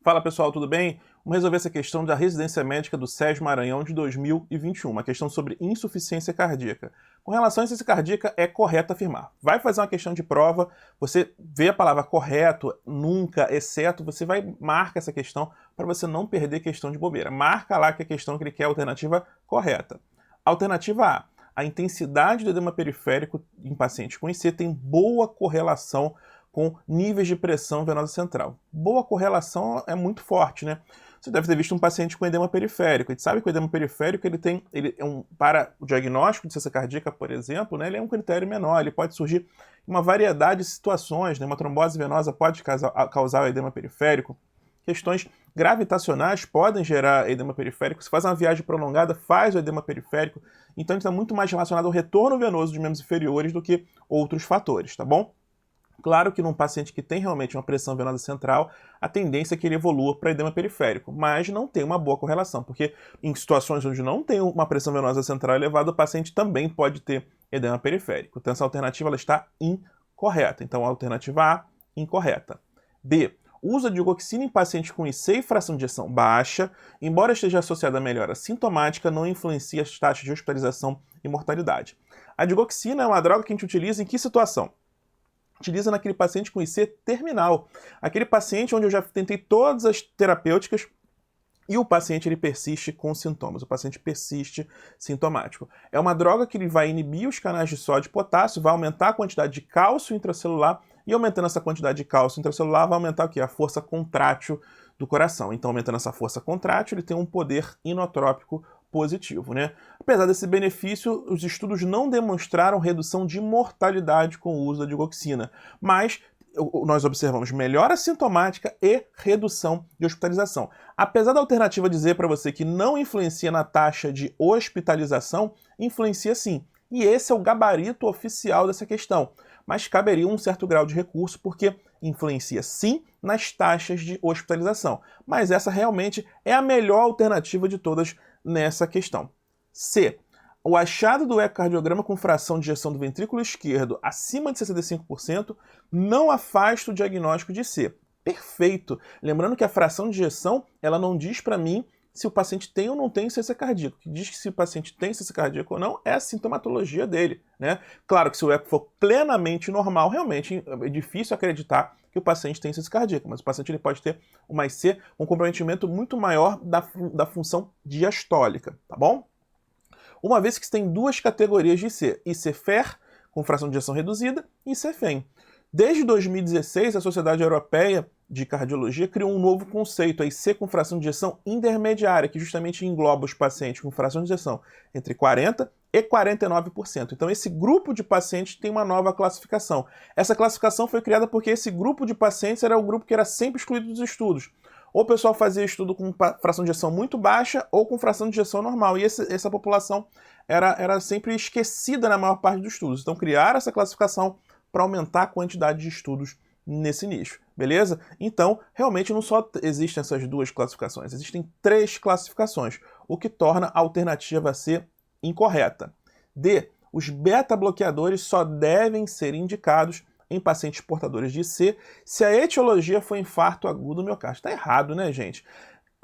Fala pessoal, tudo bem? Vamos resolver essa questão da residência médica do Sérgio Maranhão de 2021, uma questão sobre insuficiência cardíaca. Com relação à insuficiência cardíaca, é correto afirmar. Vai fazer uma questão de prova, você vê a palavra correto, nunca, exceto, você vai marcar essa questão para você não perder questão de bobeira. Marca lá que a questão que ele quer é a alternativa correta. Alternativa A intensidade do edema periférico em pacientes com IC tem boa correlação com níveis de pressão venosa central. Boa correlação é muito forte, né? Você deve ter visto um paciente com edema periférico. A gente sabe que o edema periférico para o diagnóstico de insuficiência cardíaca, por exemplo, né, ele é um critério menor. Ele pode surgir em uma variedade de situações, né? Uma trombose venosa pode causar o edema periférico. Questões gravitacionais podem gerar edema periférico. Se faz uma viagem prolongada, faz o edema periférico. Então, ele está muito mais relacionado ao retorno venoso dos membros inferiores do que outros fatores, tá bom? Claro que num paciente que tem realmente uma pressão venosa central, a tendência é que ele evolua para edema periférico, mas não tem uma boa correlação, porque em situações onde não tem uma pressão venosa central elevada, o paciente também pode ter edema periférico. Então essa alternativa ela está incorreta. Então a alternativa A, incorreta. B. O uso de digoxina em pacientes com IC e fração de ejeção baixa, embora esteja associada a melhora sintomática, não influencia as taxas de hospitalização e mortalidade. A digoxina é uma droga que a gente utiliza em que situação? Utiliza naquele paciente com IC terminal. Aquele paciente onde eu já tentei todas as terapêuticas e o paciente ele persiste com sintomas. O paciente persiste sintomático. É uma droga que ele vai inibir os canais de sódio e potássio, vai aumentar a quantidade de cálcio intracelular e aumentando essa quantidade de cálcio intracelular vai aumentar o quê? A força contrátil do coração. Então, aumentando essa força contrátil, ele tem um poder inotrópico positivo, né? Apesar desse benefício, os estudos não demonstraram redução de mortalidade com o uso da digoxina, mas nós observamos melhora sintomática e redução de hospitalização. Apesar da alternativa dizer para você que não influencia na taxa de hospitalização, influencia sim. E esse é o gabarito oficial dessa questão. Mas caberia um certo grau de recurso, porque influencia sim nas taxas de hospitalização. Mas essa realmente é a melhor alternativa de todas nessa questão. C. O achado do ecocardiograma com fração de ejeção do ventrículo esquerdo acima de 65% não afasta o diagnóstico de C. Perfeito! Lembrando que a fração de ejeção ela não diz para mim se o paciente tem ou não tem insuficiência cardíaca. O que diz que se o paciente tem insuficiência cardíaca ou não é a sintomatologia dele, né? Claro que se o eco for plenamente normal, realmente é difícil acreditar que o paciente tem insuficiência cardíaca, mas o paciente ele pode ter uma IC com um comprometimento muito maior da função diastólica, tá bom? Uma vez que você tem duas categorias de IC, IC-FER, com fração de ejeção reduzida, e IC-FEM. Desde 2016, a Sociedade Europeia de Cardiologia criou um novo conceito, a IC com fração de ejeção intermediária, que justamente engloba os pacientes com fração de ejeção entre 40% e 49%. Então esse grupo de pacientes tem uma nova classificação. Essa classificação foi criada porque esse grupo de pacientes era o grupo que era sempre excluído dos estudos. Ou o pessoal fazia estudo com fração de ejeção muito baixa ou com fração de ejeção normal. E essa população era sempre esquecida na maior parte dos estudos. Então criaram essa classificação para aumentar a quantidade de estudos nesse nicho, beleza? Então, realmente não só existem essas duas classificações, existem três classificações, o que torna a alternativa C incorreta. D. Os beta-bloqueadores só devem ser indicados em pacientes portadores de IC se a etiologia for infarto agudo do miocárdio. Está errado, né, gente?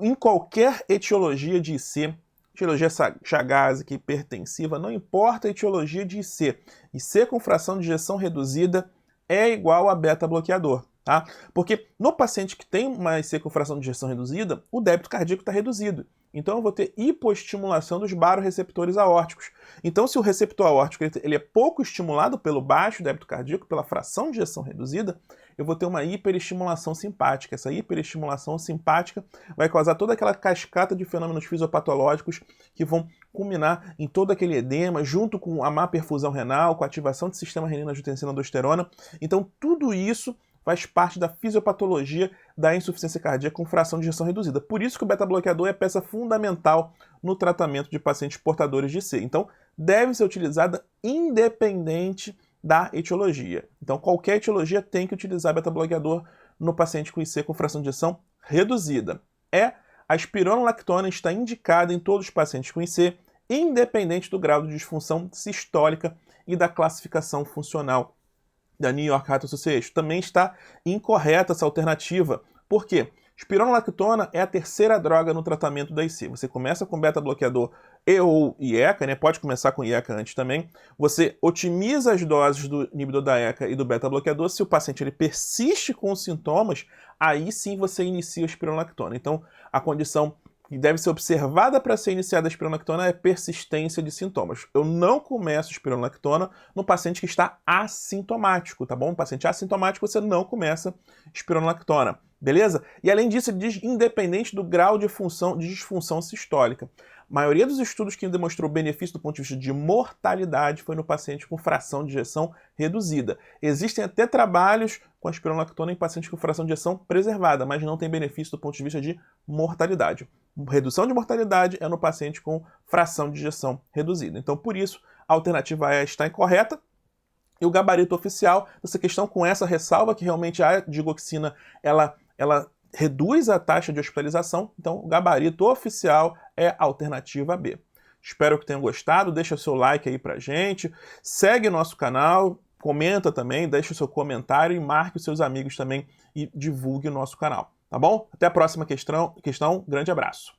Em qualquer etiologia de IC, etiologia chagásica, hipertensiva, não importa a etiologia de IC. IC com fração de ejeção reduzida é igual a beta-bloqueador, tá? Porque no paciente que tem uma IC com fração de ejeção reduzida, o débito cardíaco está reduzido. Então eu vou ter hipoestimulação dos baroreceptores aórticos. Então se o receptor aórtico ele é pouco estimulado pelo baixo débito cardíaco, pela fração de ejeção reduzida, eu vou ter uma hiperestimulação simpática. Essa hiperestimulação simpática vai causar toda aquela cascata de fenômenos fisiopatológicos que vão culminar em todo aquele edema, junto com a má perfusão renal, com a ativação do sistema renina-angiotensina-aldosterona. Então tudo isso faz parte da fisiopatologia da insuficiência cardíaca com fração de ejeção reduzida. Por isso que o beta-bloqueador é peça fundamental no tratamento de pacientes portadores de IC. Então, deve ser utilizada independente da etiologia. Então, qualquer etiologia tem que utilizar beta-bloqueador no paciente com IC com fração de ejeção reduzida. A espironolactona está indicada em todos os pacientes com IC, independente do grau de disfunção sistólica e da classificação funcional da New York Heart Association. Também está incorreta essa alternativa. Por quê? Espironolactona é a terceira droga no tratamento da IC. Você começa com beta-bloqueador e ou IECA, né? Pode começar com IECA antes também. Você otimiza as doses do inibidor da ECA e do beta-bloqueador. Se o paciente ele persiste com os sintomas, aí sim você inicia a espironolactona. Então, a condição que deve ser observada para ser iniciada a espironolactona é persistência de sintomas. Eu não começo espironolactona no paciente que está assintomático, tá bom? No paciente assintomático você não começa espironolactona, beleza? E além disso, ele diz independente do grau de disfunção sistólica. A maioria dos estudos que demonstrou benefício do ponto de vista de mortalidade foi no paciente com fração de ejeção reduzida. Existem até trabalhos com a espironolactona em pacientes com fração de ejeção preservada, mas não tem benefício do ponto de vista de mortalidade. Redução de mortalidade é no paciente com fração de ejeção reduzida. Então, por isso, a alternativa A está incorreta. E o gabarito oficial dessa questão, com essa ressalva que realmente a digoxina ela reduz a taxa de hospitalização, então o gabarito oficial é a alternativa B. Espero que tenham gostado, deixa seu like aí pra gente, segue nosso canal, comenta também, deixa o seu comentário e marque os seus amigos também e divulgue o nosso canal, tá bom? Até a próxima questão, grande abraço.